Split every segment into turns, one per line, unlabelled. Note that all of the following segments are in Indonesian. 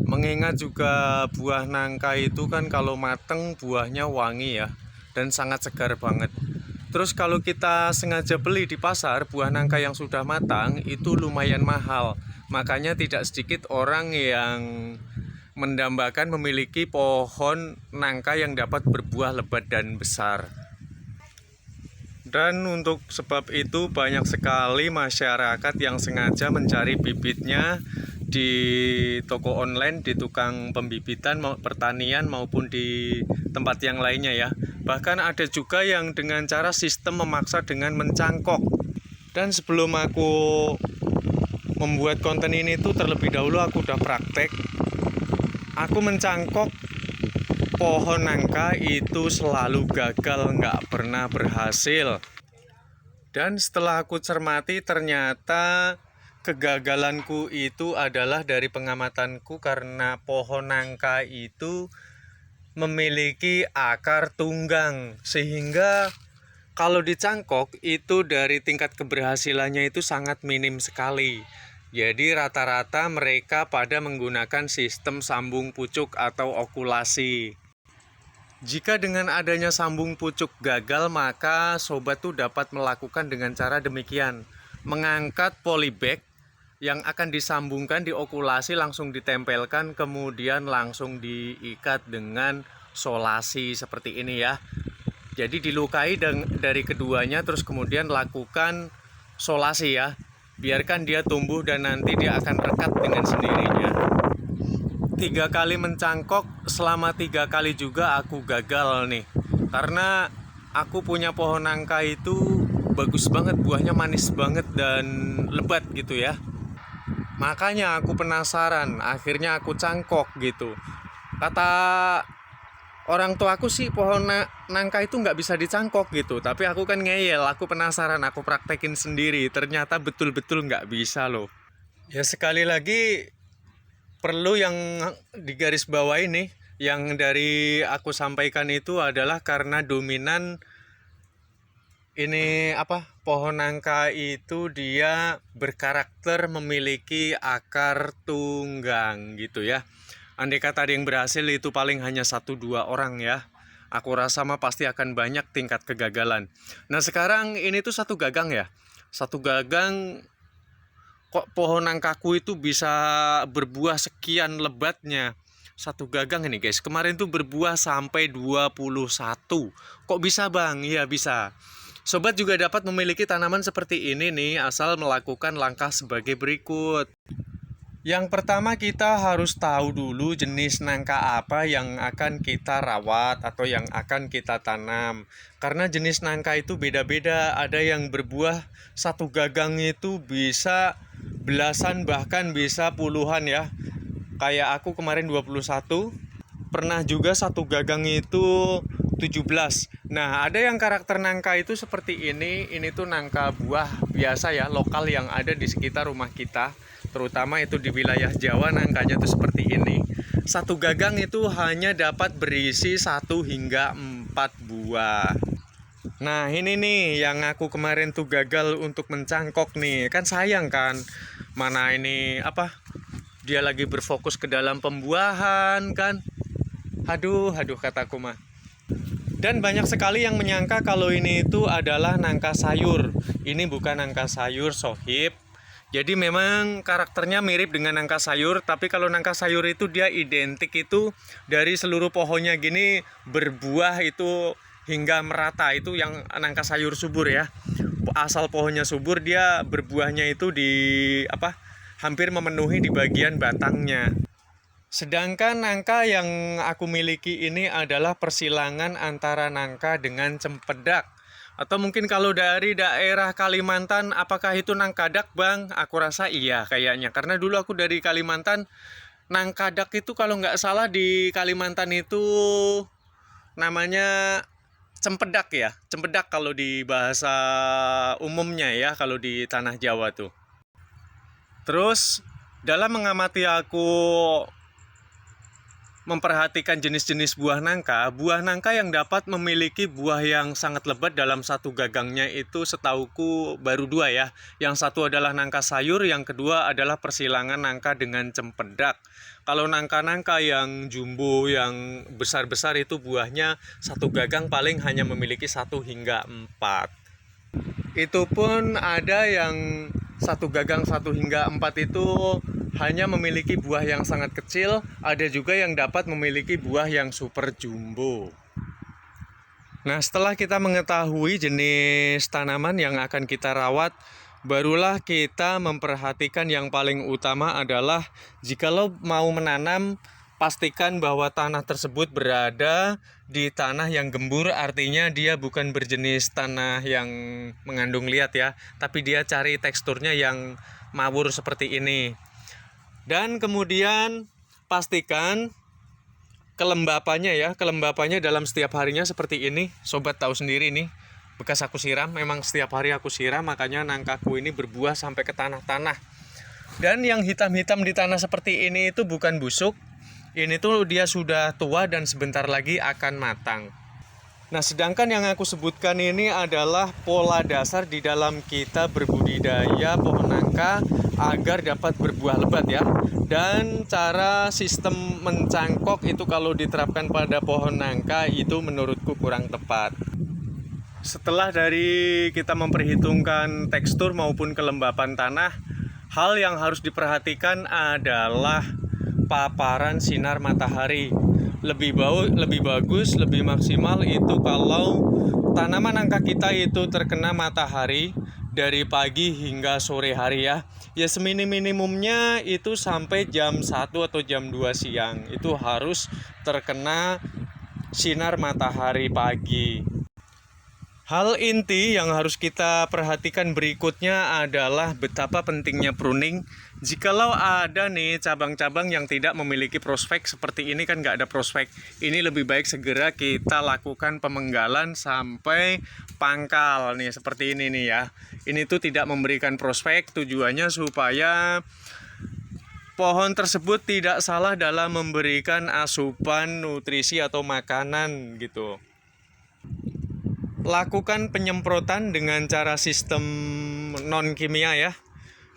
Mengingat juga buah nangka itu kan kalau mateng buahnya wangi ya, dan sangat segar banget. Terus kalau kita sengaja beli di pasar buah nangka yang sudah matang itu lumayan mahal. Makanya tidak sedikit orang yang mendambakan memiliki pohon nangka yang dapat berbuah lebat dan besar. Dan untuk sebab itu banyak sekali masyarakat yang sengaja mencari bibitnya di toko online, di tukang pembibitan pertanian maupun di tempat yang lainnya ya. Bahkan ada juga yang dengan cara sistem memaksa dengan mencangkok. Dan sebelum aku membuat konten ini tuh terlebih dahulu aku udah praktek. Aku mencangkok pohon nangka itu selalu gagal, nggak pernah berhasil. Dan setelah aku cermati ternyata kegagalanku itu adalah dari pengamatanku karena pohon nangka itu memiliki akar tunggang. Sehingga kalau dicangkok itu dari tingkat keberhasilannya itu sangat minim sekali. Jadi rata-rata mereka pada menggunakan sistem sambung pucuk atau okulasi. Jika dengan adanya sambung pucuk gagal, maka sobat tuh dapat melakukan dengan cara demikian. Mengangkat polybag yang akan disambungkan di okulasi langsung ditempelkan, kemudian langsung diikat dengan solasi seperti ini ya. Jadi dilukai dari keduanya, terus kemudian lakukan solasi ya. Biarkan dia tumbuh dan nanti dia akan rekat dengan sendirinya. 3 kali mencangkok, selama 3 kali juga aku gagal nih. Karena aku punya pohon nangka itu bagus banget, buahnya manis banget dan lebat gitu ya. Makanya aku penasaran, akhirnya aku cangkok gitu. Kata orang tua aku sih pohon nangka itu nggak bisa dicangkok gitu. Tapi aku kan ngeyel, aku penasaran, aku praktekin sendiri. Ternyata betul-betul nggak bisa loh. Ya sekali lagi perlu yang digaris bawah ini, yang dari aku sampaikan itu adalah karena dominan ini pohon nangka itu dia berkarakter memiliki akar tunggang gitu ya. Andai kata ada yang berhasil itu paling hanya 1-2 orang ya. Aku rasa mah pasti akan banyak tingkat kegagalan. Nah sekarang ini tuh satu gagang ya. Satu gagang kok pohon nangkaku itu bisa berbuah sekian lebatnya. Satu gagang ini guys, kemarin tuh berbuah sampai 21. Kok bisa bang? Iya bisa. Sobat juga dapat memiliki tanaman seperti ini nih, asal melakukan langkah sebagai berikut. Yang pertama kita harus tahu dulu jenis nangka apa yang akan kita rawat atau yang akan kita tanam. Karena jenis nangka itu beda-beda, ada yang berbuah satu gagang itu bisa belasan bahkan bisa puluhan ya. Kayak aku kemarin 21, pernah juga satu gagang itu 17. Nah, ada yang karakter nangka itu seperti ini tuh nangka buah biasa ya, lokal yang ada di sekitar rumah kita. Terutama itu di wilayah Jawa nangkanya tuh seperti ini. Satu gagang itu hanya dapat berisi 1 hingga 4 buah. Nah, ini nih yang aku kemarin tuh gagal untuk mencangkok nih. Kan sayang kan. Mana ini dia lagi berfokus ke dalam pembuahan kan. Aduh kataku mah. Dan banyak sekali yang menyangka kalau ini itu adalah nangka sayur. Ini bukan nangka sayur sohib. Jadi memang karakternya mirip dengan nangka sayur. Tapi kalau nangka sayur itu dia identik itu dari seluruh pohonnya gini berbuah itu hingga merata. Itu yang nangka sayur subur ya. Asal pohonnya subur dia berbuahnya itu di hampir memenuhi di bagian batangnya. Sedangkan nangka yang aku miliki ini adalah persilangan antara nangka dengan cempedak. Atau mungkin kalau dari daerah Kalimantan, apakah itu nangkadak bang? Aku rasa iya kayaknya. Karena dulu aku dari Kalimantan, nangkadak itu kalau nggak salah di Kalimantan itu namanya cempedak ya. Cempedak kalau di bahasa umumnya ya, kalau di tanah Jawa tuh. Terus dalam mengamati aku memperhatikan jenis-jenis buah nangka yang dapat memiliki buah yang sangat lebat dalam satu gagangnya itu setauku baru dua ya. Yang satu adalah nangka sayur, yang kedua adalah persilangan nangka dengan cempedak. Kalau nangka-nangka yang jumbo, yang besar-besar itu buahnya satu gagang paling hanya memiliki 1 hingga 4. Itu pun ada yang satu gagang 1 hingga 4 itu hanya memiliki buah yang sangat kecil, ada juga yang dapat memiliki buah yang super jumbo. Nah, setelah kita mengetahui jenis tanaman yang akan kita rawat, barulah kita memperhatikan yang paling utama adalah jikalau mau menanam, pastikan bahwa tanah tersebut berada di tanah yang gembur, artinya dia bukan berjenis tanah yang mengandung liat ya, tapi dia cari teksturnya yang mawur seperti ini. Dan kemudian pastikan kelembapannya ya, kelembapannya dalam setiap harinya seperti ini. Sobat tahu sendiri nih, bekas aku siram, memang setiap hari aku siram, makanya nangkaku ini berbuah sampai ke tanah-tanah. Dan yang hitam-hitam di tanah seperti ini itu bukan busuk, ini tuh dia sudah tua dan sebentar lagi akan matang. Nah, sedangkan yang aku sebutkan ini adalah pola dasar di dalam kita berbudidaya pohon nangka agar dapat berbuah lebat ya. Dan cara sistem mencangkok itu kalau diterapkan pada pohon nangka itu menurutku kurang tepat. Setelah dari kita memperhitungkan tekstur maupun kelembapan tanah, hal yang harus diperhatikan adalah paparan sinar matahari. Lebih bagus, lebih maksimal itu kalau tanaman nangka kita itu terkena matahari dari pagi hingga sore hari ya. Ya seminim-minimumnya itu sampai jam 1 atau jam 2 siang. Itu harus terkena sinar matahari pagi. Hal inti yang harus kita perhatikan berikutnya adalah betapa pentingnya pruning. Jikalau ada nih cabang-cabang yang tidak memiliki prospek seperti ini, kan nggak ada prospek, ini lebih baik segera kita lakukan pemenggalan sampai pangkal nih seperti ini nih ya. Ini tuh tidak memberikan prospek, tujuannya supaya pohon tersebut tidak salah dalam memberikan asupan nutrisi atau makanan gitu. Lakukan penyemprotan dengan cara sistem non kimia ya.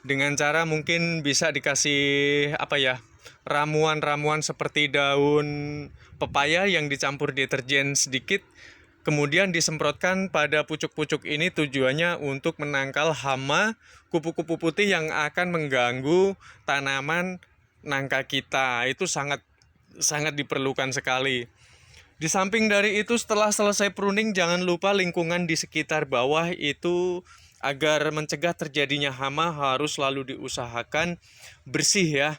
Dengan cara mungkin bisa dikasih ramuan-ramuan seperti daun pepaya yang dicampur deterjen sedikit, kemudian disemprotkan pada pucuk-pucuk ini, tujuannya untuk menangkal hama kupu-kupu putih yang akan mengganggu tanaman nangka kita. Itu sangat diperlukan sekali. Di samping dari itu, setelah selesai pruning, jangan lupa lingkungan di sekitar bawah itu agar mencegah terjadinya hama harus selalu diusahakan bersih ya.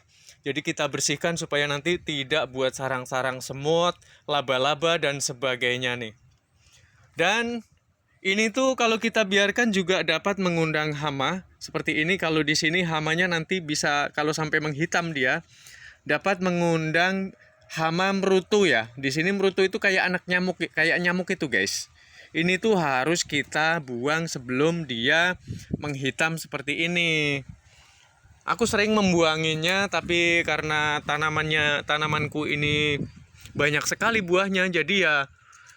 Jadi kita bersihkan supaya nanti tidak buat sarang-sarang semut, laba-laba dan sebagainya nih. Dan ini tuh kalau kita biarkan juga dapat mengundang hama. Seperti ini, kalau di sini hamanya nanti bisa, kalau sampai menghitam dia, dapat mengundang hama merutu ya. Di sini merutu itu kayak anak nyamuk, kayak nyamuk itu guys. Ini tuh harus kita buang sebelum dia menghitam seperti ini. Aku sering membuanginya, tapi karena tanamanku ini banyak sekali buahnya, jadi ya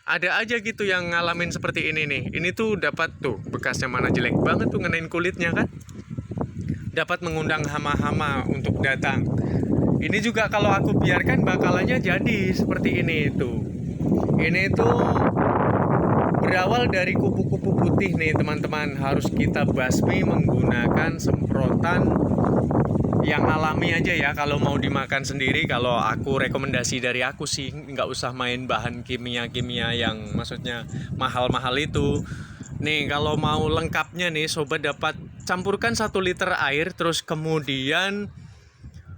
ada aja gitu yang ngalamin seperti ini nih. Ini tuh dapat tuh bekasnya, mana jelek banget tuh ngenain kulitnya kan. Dapat mengundang hama-hama untuk datang. Ini juga kalau aku biarkan bakalannya jadi seperti ini tuh. Ini tuh berawal dari kupu-kupu putih nih teman-teman. Harus kita basmi menggunakan semprotan yang alami aja ya. Kalau mau dimakan sendiri, kalau aku rekomendasi dari aku sih nggak usah main bahan kimia-kimia yang maksudnya mahal-mahal itu. Nih kalau mau lengkapnya nih sobat, dapat campurkan 1 liter air, terus kemudian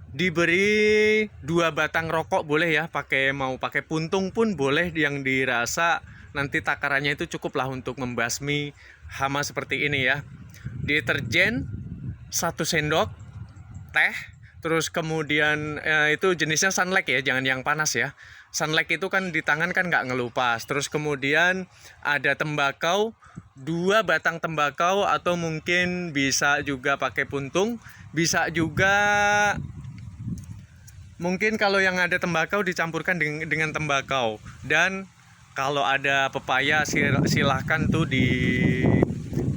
diberi 2 batang rokok boleh ya, mau pakai puntung pun boleh yang dirasa nanti takarannya itu cukup lah untuk membasmi hama seperti ini ya. Deterjen 1 sendok teh, terus kemudian itu jenisnya Sunlight ya, jangan yang panas ya. Sunlight itu kan di tangan kan nggak ngelupas. Terus kemudian ada tembakau, 2 batang tembakau, atau mungkin bisa juga pakai puntung, bisa juga mungkin kalau yang ada tembakau dicampurkan dengan tembakau, dan kalau ada pepaya silahkan tuh di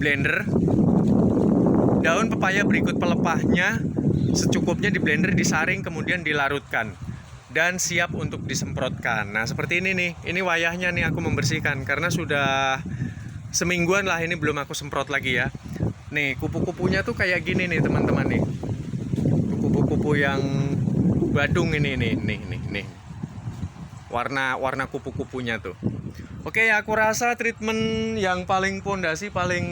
blender. Daun pepaya berikut pelepahnya secukupnya di blender, disaring, kemudian dilarutkan dan siap untuk disemprotkan. Nah seperti ini nih, ini wayahnya nih aku membersihkan karena sudah semingguan lah ini belum aku semprot lagi ya. Nih kupu-kupunya tuh kayak gini nih teman-teman nih, kupu-kupu yang badung ini nih warna kupu-kupunya tuh. Oke, aku rasa treatment yang paling pondasi, paling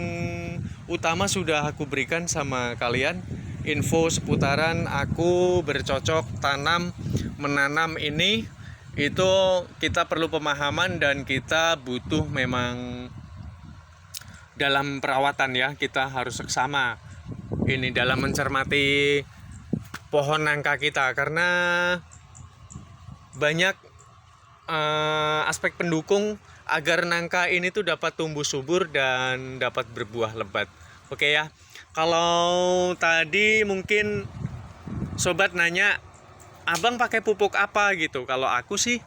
utama sudah aku berikan sama kalian. Info seputaran aku bercocok tanam, menanam ini, itu kita perlu pemahaman dan kita butuh memang dalam perawatan ya, kita harus seksama ini dalam mencermati pohon nangka kita, karena banyak aspek pendukung agar nangka ini tuh dapat tumbuh subur dan dapat berbuah lebat. Oke ya, kalau tadi mungkin sobat nanya, abang pakai pupuk apa gitu. Kalau aku sih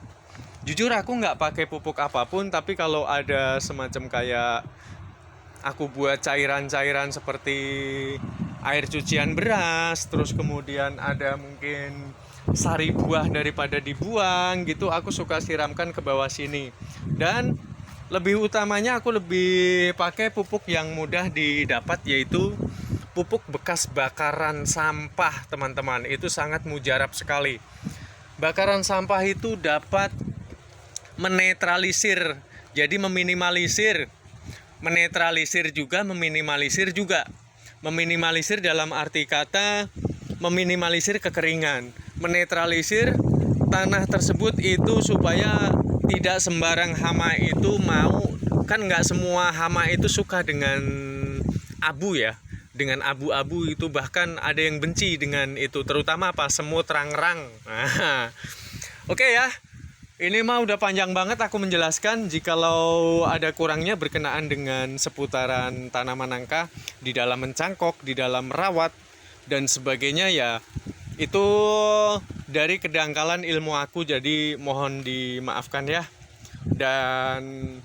jujur aku nggak pakai pupuk apapun, tapi kalau ada semacam kayak aku buat cairan-cairan seperti air cucian beras, terus kemudian ada mungkin sari buah daripada dibuang gitu, aku suka siramkan ke bawah sini. Dan lebih utamanya aku lebih pakai pupuk yang mudah didapat, yaitu pupuk bekas bakaran sampah teman-teman. Itu sangat mujarab sekali. Bakaran sampah itu dapat menetralisir, jadi meminimalisir, menetralisir juga, meminimalisir juga. Meminimalisir dalam arti kata meminimalisir kekeringan, menetralisir tanah tersebut itu supaya tidak sembarang hama itu mau, kan nggak semua hama itu suka dengan abu ya, dengan abu-abu itu, bahkan ada yang benci dengan itu, terutama apa, semut rangrang. Oke ya, ini mah udah panjang banget aku menjelaskan. Jikalau ada kurangnya berkenaan dengan seputaran tanaman nangka di dalam mencangkok, di dalam merawat dan sebagainya ya, itu dari kedangkalan ilmu aku, jadi mohon dimaafkan ya. Dan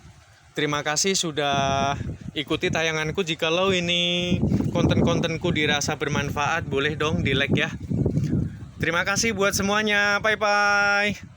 terima kasih sudah ikuti tayanganku. Jikalau ini konten-kontenku dirasa bermanfaat, boleh dong di like ya. Terima kasih buat semuanya, bye bye.